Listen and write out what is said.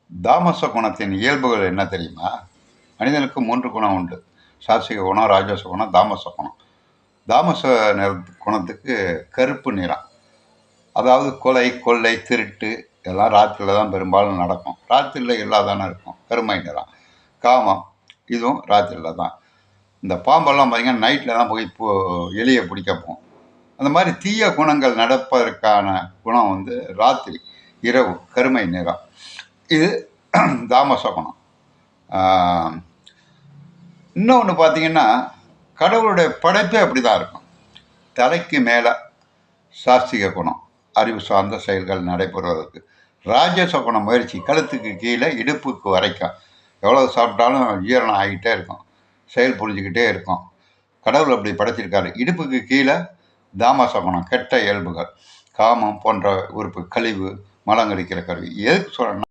தாமச குணத்தின் இயல்புகள் என்ன தெரியுமா? மனிதனுக்கு 3 குணம் உண்டு. சாத்விக குணம், ராஜச குணம், தாமச குணம். தாமச நிற குணத்துக்கு கருப்பு நிறம். அதாவது கொலை, கொள்ளை, திருட்டு இதெல்லாம் ராத்திரியில் தான் பெரும்பாலும் நடக்கும். ராத்திரியில் இல்லாதானே இருக்கும். கருமை நிறம். காமம் இதுவும் ராத்திரியில் தான். இந்த பாம்பெல்லாம் பார்த்திங்கன்னா நைட்டில் தான் போய் எலியை பிடிக்க போகும். அந்த மாதிரி தீய குணங்கள் நடப்பதற்கான குணம் வந்து ராத்திரி, இரவு, கருமை நிறம். இது தாமச குணம். இன்னொன்று பார்த்தீங்கன்னா, கடவுளுடைய படைப்பே அப்படி தான் இருக்கும். தலைக்கு மேலே சாஸ்திக குணம், அறிவு சார்ந்த செயல்கள் நடைபெறுவதற்கு. ராஜச குணம் முயற்சி, கழுத்துக்கு கீழே இடுப்புக்கு வரைக்கும் எவ்வளோ சாப்பிட்டாலும் ஜீரணம் ஆகிட்டே இருக்கும், செயல் புரிஞ்சுக்கிட்டே இருக்கும். கடவுள் அப்படி படைச்சிருக்காரு. இடுப்புக்கு கீழே தாமச குணம், கெட்ட இயல்புகள், காமம் போன்ற உறுப்பு, கழிவு, மலம் கழிக்கிற கருவி. எதுக்கு சொல்கிறேன்னா,